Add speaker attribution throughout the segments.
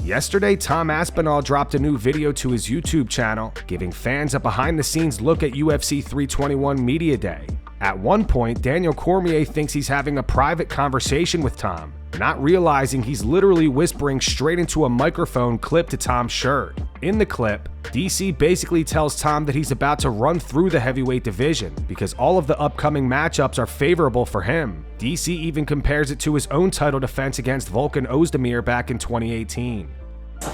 Speaker 1: Yesterday, Tom Aspinall dropped a new video to his YouTube channel, giving fans a behind-the-scenes look at UFC 321 Media Day. At one point, Daniel Cormier thinks he's having a private conversation with Tom, not realizing he's literally whispering straight into a microphone clipped to Tom's shirt. In the clip, DC basically tells Tom that he's about to run through the heavyweight division because all of the upcoming matchups are favorable for him. DC even compares it to his own title defense against Volkan Ozdemir back in 2018.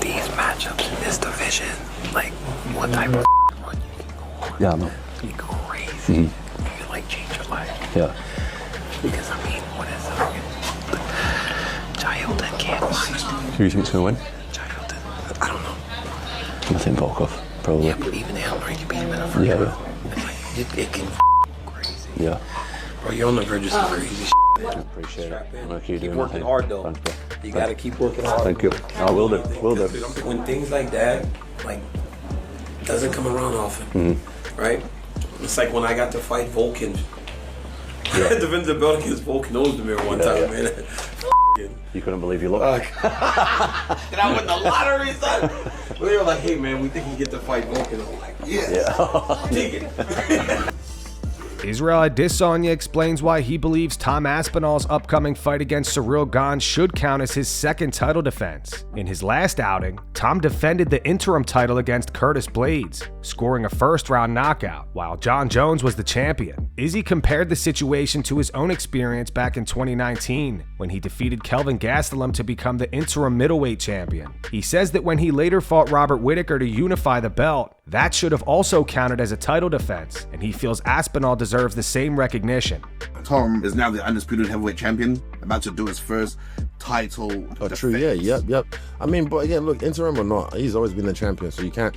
Speaker 2: These matchups in this division, like, what type of run you can go on?
Speaker 3: Yeah, I know.
Speaker 2: You go crazy. You can, like, change your life.
Speaker 3: Yeah.
Speaker 2: Because, I mean, what is Cejudo can't fight.
Speaker 3: Who do you think's going to win?
Speaker 2: Cejudo, I don't know.
Speaker 3: I think Volkov, probably.
Speaker 2: Yeah, but even him, right? You beat him in the first
Speaker 3: Yeah,
Speaker 2: round. It can crazy.
Speaker 3: Yeah.
Speaker 2: Bro, you're on the verge of some crazy shit.
Speaker 3: I appreciate it. I'm gonna keep doing
Speaker 2: working
Speaker 3: my thing.
Speaker 2: hard, though.
Speaker 3: Thanks, bro.
Speaker 2: You gotta keep working hard.
Speaker 3: Thank you. I will do. Will do.
Speaker 2: When things like that, like, doesn't come around often, right? It's like when I got to fight Volkan.
Speaker 3: Yeah.
Speaker 2: Defend the belt against Volkan Ozdemir one time, man.
Speaker 3: You couldn't believe your luck.
Speaker 2: And I won the lottery, son. They were like, hey, man, we think you get to fight Volkan. I'm like, yes. Take it.
Speaker 1: Israel Adesanya explains why he believes Tom Aspinall's upcoming fight against Ciryl Gane should count as his second title defense. In his last outing, Tom defended the interim title against Curtis Blaydes, scoring a first-round knockout, while John Jones was the champion. Izzy compared the situation to his own experience back in 2019, when he defeated Kelvin Gastelum to become the interim middleweight champion. He says that when he later fought Robert Whittaker to unify the belt, that should have also counted as a title defense, and he feels Aspinall deserves the same recognition.
Speaker 4: Tom is now the undisputed heavyweight champion, about to do his first title defense.
Speaker 5: True, yeah, yep. I mean, but again, look, interim or not, he's always been the champion, so you can't...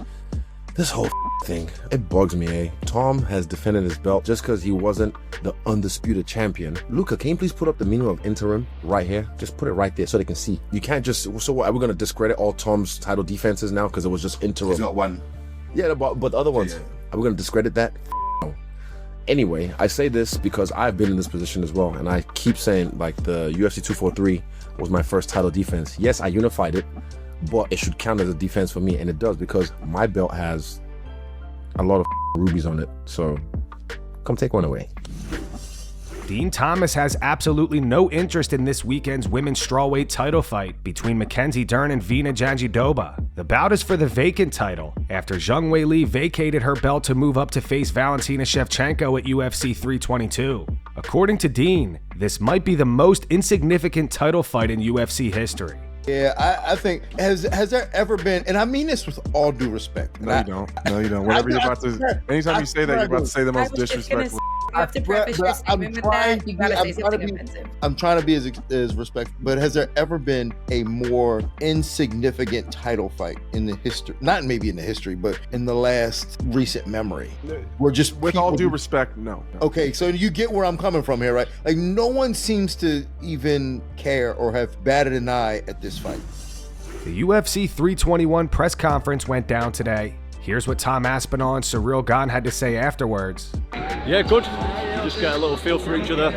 Speaker 5: This whole thing, it bugs me, eh? Tom has defended his belt just because he wasn't the undisputed champion. Luca, can you please put up the meaning of interim right here? Just put it right there so they can see. You can't just... So what, are we going to discredit all Tom's title defenses now because it was just interim?
Speaker 4: He's got one.
Speaker 5: Yeah, but the other ones,
Speaker 4: Yeah.
Speaker 5: are we going to discredit that? No. Anyway, I say this because I've been in this position as well, and I keep saying, like, the UFC 243 was my first title defense. Yes, I unified it, but it should count as a defense for me, and it does because my belt has a lot of rubies on it, so come take one away.
Speaker 1: Dean Thomas has absolutely no interest in this weekend's women's strawweight title fight between Mackenzie Dern and Virna Jandiroba. The bout is for the vacant title after Zhang Weili vacated her belt to move up to face Valentina Shevchenko at UFC 322. According to Dean, this might be the most insignificant title fight in UFC history.
Speaker 6: Yeah, I think, has there ever been, and I mean this with all due respect.
Speaker 7: No, you don't. No, you don't. Whatever you're about to, anytime you say that, you're about to say the most disrespectful.
Speaker 8: You have to preface your statement with that. You gotta say something offensive.
Speaker 6: I'm trying to be as respectful, but has there ever been a more insignificant title fight in the history? Not maybe in the history, but in the last recent memory. We're just
Speaker 7: with all due respect, no.
Speaker 6: Okay, so you get where I'm coming from here, right? Like no one seems to even care or have batted an eye at this fight.
Speaker 1: The UFC 321 press conference went down today. Here's what Tom Aspinall and Ciryl Gane had to say afterwards.
Speaker 9: Yeah, good. Just get a little feel for each other,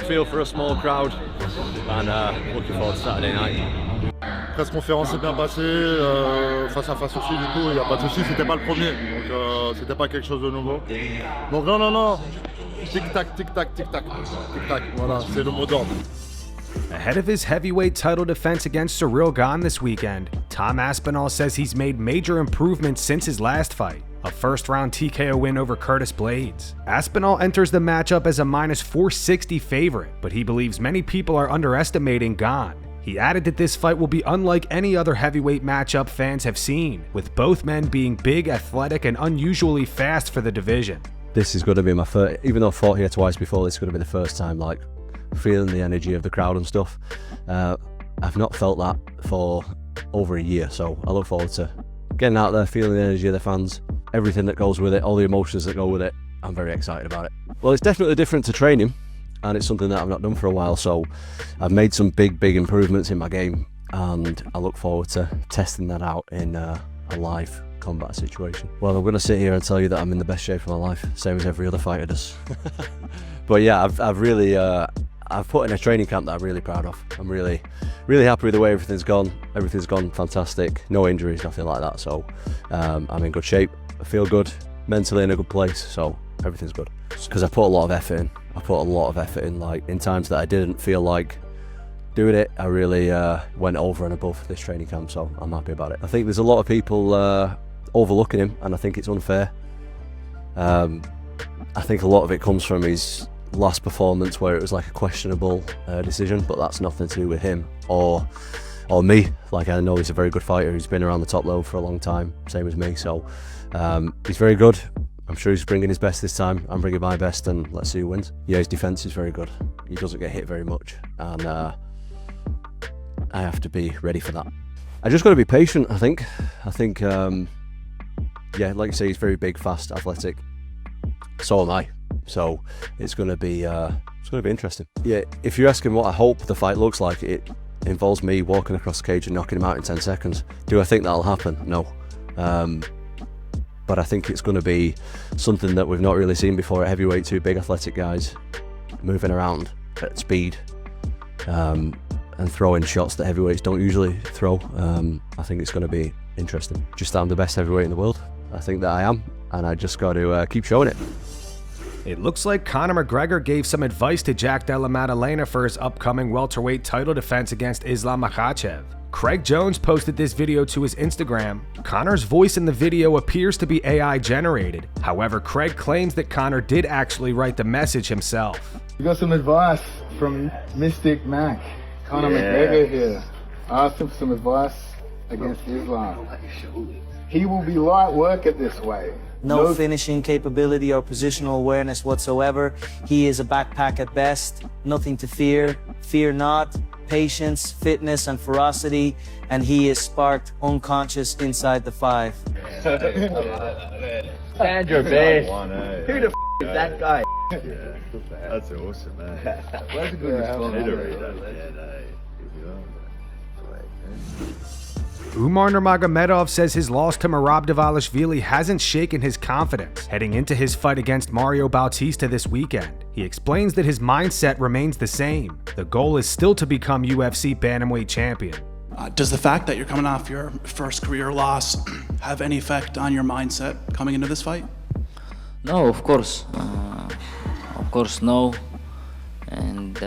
Speaker 9: feel for a small crowd, and looking forward to Saturday night.
Speaker 10: Presse conférence s'est bien passée, face à face aussi du coup, il n'y a pas de souci, c'était pas le premier, donc c'était pas quelque chose de nouveau. Donc non, tic-tac, tic-tac, tic-tac, tic-tac, voilà, c'est le mot d'ordre.
Speaker 1: Ahead of his heavyweight title defense against Ciryl Gane this weekend, Tom Aspinall says he's made major improvements since his last fight, a first-round TKO win over Curtis Blaydes. Aspinall enters the matchup as a -460 favorite, but he believes many people are underestimating Gane. He added that this fight will be unlike any other heavyweight matchup fans have seen, with both men being big, athletic, and unusually fast for the division.
Speaker 3: This is going to be my first, even though I've fought here twice before, this is going to be the first time, like, feeling the energy of the crowd and stuff. I've not felt that for over a year, so I look forward to getting out there, feeling the energy of the fans, everything that goes with it, all the emotions that go with it. I'm very excited about it. Well, it's definitely different to training, and it's something that I've not done for a while, so I've made some big improvements in my game, and I look forward to testing that out in a live combat situation. Well, I'm going to sit here and tell you that I'm in the best shape of my life, same as every other fighter does. But yeah, I've really I've put in a training camp that I'm really proud of. I'm really really happy with the way everything's gone. Everything's gone fantastic. No injuries, nothing like that. So I'm in good shape. I feel good. Mentally in a good place. So everything's good. Because I put a lot of effort in. I put a lot of effort in. Like in times that I didn't feel like doing it, I really went over and above this training camp. So I'm happy about it. I think there's a lot of people overlooking him, and I think it's unfair. I think a lot of it comes from his last performance where it was like a questionable decision, but that's nothing to do with him or me. Like, I know he's a very good fighter. He's been around the top level for a long time, same as me. So he's very good. I'm sure he's bringing his best this time. I'm bringing my best, and let's see who wins. Yeah, his defense is very good. He doesn't get hit very much, and I have to be ready for that. I just got to be patient. I think yeah, like you say, he's very big, fast, athletic. So am I. So it's going to be interesting. Yeah, if you're asking what I hope the fight looks like, it involves me walking across the cage and knocking him out in 10 seconds. Do I think that'll happen? No. But I think it's going to be something that we've not really seen before at heavyweight. Two big athletic guys moving around at speed and throwing shots that heavyweights don't usually throw. I think it's going to be interesting. Just that I'm the best heavyweight in the world. I think that I am, and I just got to keep showing it.
Speaker 1: It looks like Conor McGregor gave some advice to Della Maddalena for his upcoming welterweight title defense against Islam Makhachev. Craig Jones posted this video to his Instagram. Conor's voice in the video appears to be AI generated. However, Craig claims that Conor did actually write the message himself.
Speaker 11: We got some advice from Mystic Mac. Conor McGregor here. I asked him for some advice against Islam. He will be light work at this way.
Speaker 12: No finishing capability or positional awareness whatsoever. He is a backpack at best. Nothing to fear. Fear not. Patience, fitness, and ferocity. And he is sparked unconscious inside the 5.
Speaker 13: Stand your base.
Speaker 12: Who the is that guy?
Speaker 13: Yeah, that's awesome, man. That's a good response.
Speaker 1: Umar Nurmagomedov says his loss to Merab Dvalishvili hasn't shaken his confidence heading into his fight against Mario Bautista this weekend. He explains that his mindset remains the same. The goal is still to become UFC bantamweight champion.
Speaker 14: Does the fact that you're coming off your first career loss have any effect on your mindset coming into this fight?
Speaker 15: No, of course. No. And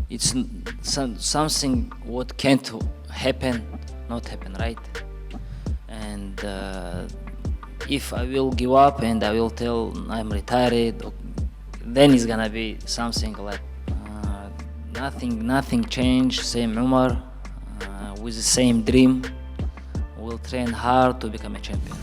Speaker 15: it's something what can't happen. Not happen, right? And if I will give up and I will tell I'm retired, then it's gonna be something like nothing changed. Same Umar with the same dream. We'll train hard to become a champion.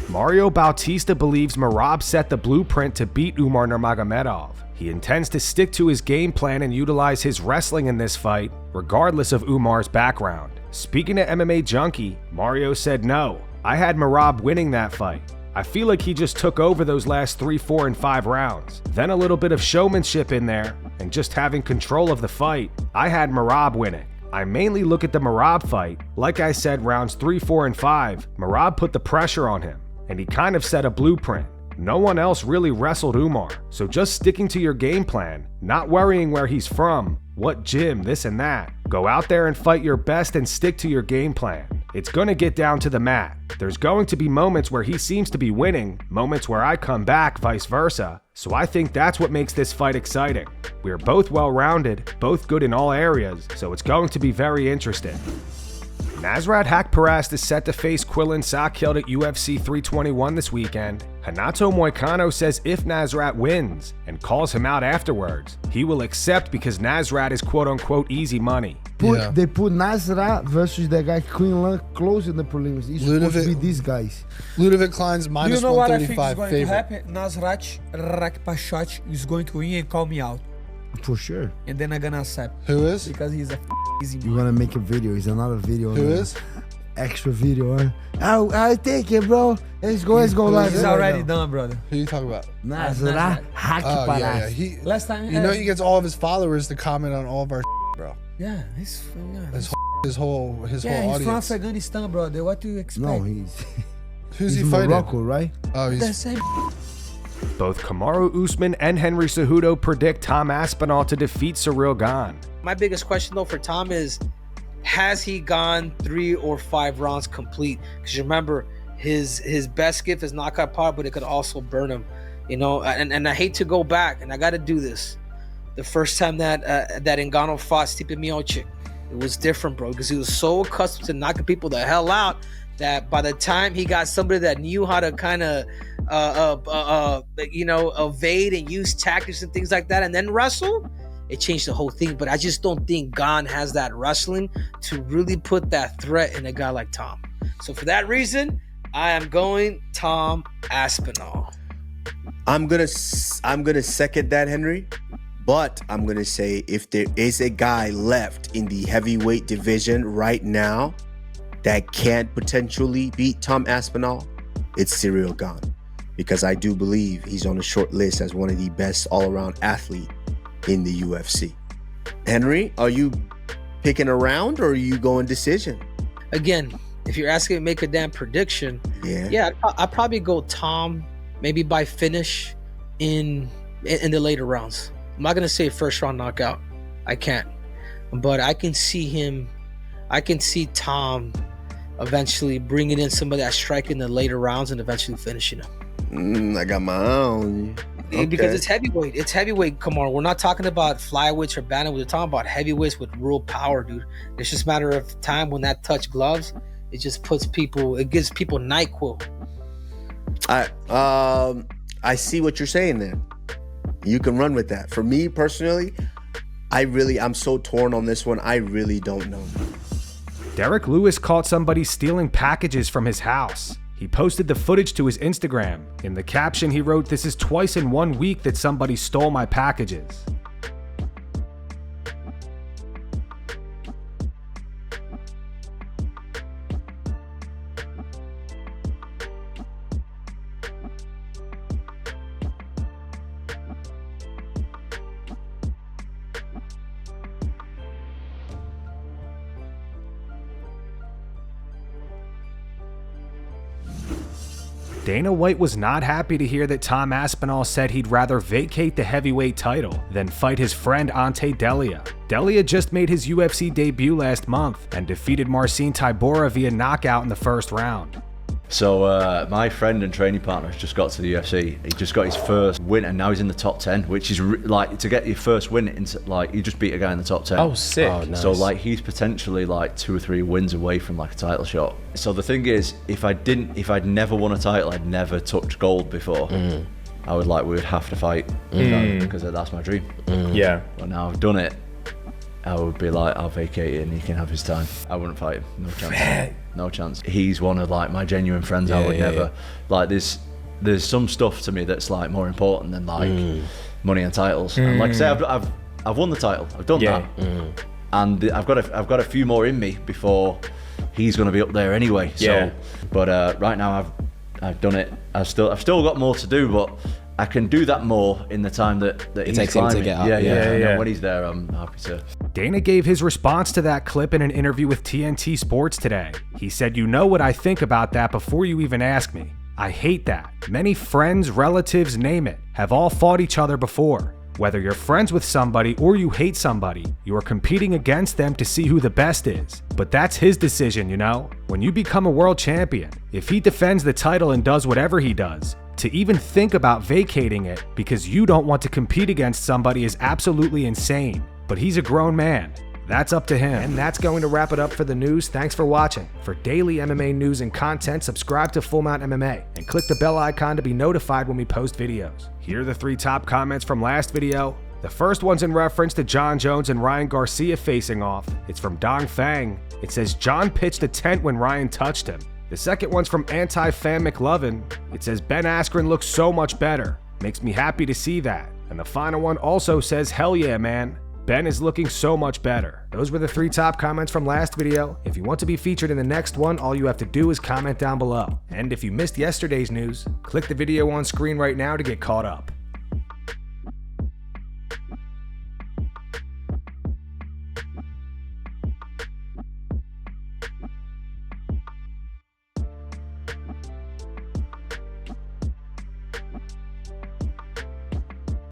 Speaker 1: Mario Bautista believes Merab set the blueprint to beat Umar Nurmagomedov. He intends to stick to his game plan and utilize his wrestling in this fight, regardless of Umar's background. Speaking to MMA Junkie, Mario said, "No, I had Merab winning that fight. I feel like he just took over those last 3, 4, and 5 rounds. Then a little bit of showmanship in there, and just having control of the fight. I had Merab winning. I mainly look at the Merab fight. Like I said, rounds 3, 4, and 5, Merab put the pressure on him, and he kind of set a blueprint. No one else really wrestled Umar, so just sticking to your game plan, not worrying where he's from, what gym, this and that. Go out there and fight your best and stick to your game plan. It's gonna get down to the mat. There's going to be moments where he seems to be winning, moments where I come back, vice versa. So I think that's what makes this fight exciting. We're both well-rounded, both good in all areas, so it's going to be very interesting." Nasrat Haqparast is set to face Quillan Sakiel at UFC 321 this weekend. Renato Moicano says if Nasrat wins and calls him out afterwards, he will accept because Nasrat is quote-unquote easy money.
Speaker 16: They put Nasrat versus that guy Quillan close in the prelims. It's supposed to be these guys.
Speaker 17: Ludovic Klein's minus 135
Speaker 18: going
Speaker 17: favorite.
Speaker 18: to happen? Nasrat Haqparast is going to win and call me out.
Speaker 16: For sure.
Speaker 18: And then I'm gonna accept.
Speaker 17: Who is?
Speaker 18: Because he's a easy
Speaker 16: You're gonna make a video. It's another video.
Speaker 17: Who is?
Speaker 16: Extra video. Huh? I take it, bro. Let's go live.
Speaker 18: He's already done, brother.
Speaker 17: Who are you talking about?
Speaker 16: Nasrat Haqparast.
Speaker 17: Yeah.
Speaker 18: Last time,
Speaker 17: you know, he gets all of his followers to comment on all of our bro.
Speaker 18: Yeah, his
Speaker 17: whole
Speaker 18: he's
Speaker 17: audience.
Speaker 18: from Afghanistan, brother. What do you expect?
Speaker 16: No, he's
Speaker 17: who's he fighting?
Speaker 16: Morocco, right?
Speaker 17: Oh, he's
Speaker 18: the same.
Speaker 1: Both Kamaru Usman and Cejudo predict Tom Aspinall to defeat Ciryl Gane.
Speaker 19: My biggest question though for Tom is,
Speaker 18: has he gone 3 or 5 rounds complete? Because remember, his best gift is knockout power, but it could also burn him. You know, and I hate to go back, and I got to do this. The first time that Ngannou fought Stipe Miocic, it was different, bro, because he was so accustomed to knocking people the hell out that by the time he got somebody that knew how to kind of evade and use tactics and things like that and then wrestle, it changed the whole thing. But I just don't think Gane has that wrestling to really put that threat in a guy like Tom. So for that reason, I am going Tom Aspinall.
Speaker 19: I'm gonna second that, Henry. But I'm gonna say if there is a guy left in the heavyweight division right now that can't potentially beat Tom Aspinall, it's Ciryl Gane, because I do believe he's on a short list as one of the best all-around athlete in the UFC. Henry, are you picking a round or are you going decision?
Speaker 18: Again, if you're asking me to make a damn prediction, I'd probably go Tom, maybe by finish in the later rounds. I'm not gonna say first round knockout. I can't, but I can see Tom eventually bringing in some of that strike in the later rounds and eventually finishing him.
Speaker 19: I got my own. Okay.
Speaker 18: Because it's heavyweight. It's heavyweight. Come on, we're not talking about flyweights or bantamweights. We're talking about heavyweights with real power, dude. It's just a matter of time when that touch gloves. It just gives people NyQuil.
Speaker 19: I see what you're saying there. You can run with that. For me personally, I'm so torn on this one. I really don't know.
Speaker 1: Derrick Lewis caught somebody stealing packages from his house. He posted the footage to his Instagram. In the caption, he wrote, "This is twice in 1 week that somebody stole my packages." Dana White was not happy to hear that Tom Aspinall said he'd rather vacate the heavyweight title than fight his friend Ante Della. Della just made his UFC debut last month and defeated Marcin Tybura via knockout in the first round.
Speaker 3: So my friend and training partner has just got to the UFC. He just got his first win and now he's in the top 10, which is like, to get your first win, he just beat a guy in the top 10.
Speaker 20: Oh, sick. Oh, nice.
Speaker 3: So like he's potentially like 2 or 3 wins away from like a title shot. So the thing is, if I'd never won a title, I'd never touched gold before, we would have to fight because that's my dream.
Speaker 20: Yeah.
Speaker 3: But now I've done it, I would be like, I'll vacate it and he can have his time. I wouldn't fight him, no chance. No chance. He's one of like my genuine friends. I would never like there's some stuff to me that's like more important than like money and titles. And like I say, I've won the title. I've done that, and I've got a few more in me before he's going to be up there anyway. So, but right now I've done it. I've still got more to do, but I can do that more in the time that
Speaker 20: it
Speaker 3: he's
Speaker 20: takes
Speaker 3: climbing.
Speaker 20: him to get up.
Speaker 3: Yeah. When he's there, I'm happy to.
Speaker 1: Dana gave his response to that clip in an interview with TNT Sports today. He said, "You know what I think about that before you even ask me. I hate that. Many friends, relatives, name it, have all fought each other before. Whether you're friends with somebody or you hate somebody, you are competing against them to see who the best is. But that's his decision, you know? When you become a world champion, if he defends the title and does whatever he does, to even think about vacating it because you don't want to compete against somebody is absolutely insane. But he's a grown man. That's up to him." And that's going to wrap it up for the news. Thanks for watching. For daily MMA news and content, subscribe to Full Mount MMA and click the bell icon to be notified when we post videos. Here are the 3 top comments from last video. The first one's in reference to John Jones and Ryan Garcia facing off. It's from Dong Fang. It says, "John pitched a tent when Ryan touched him." The second one's from Anti-Fan McLovin. It says, "Ben Askren looks so much better. Makes me happy to see that." And the final one also says, "Hell yeah, man. Ben is looking so much better." Those were the 3 top comments from last video. If you want to be featured in the next one, all you have to do is comment down below. And if you missed yesterday's news, click the video on screen right now to get caught up.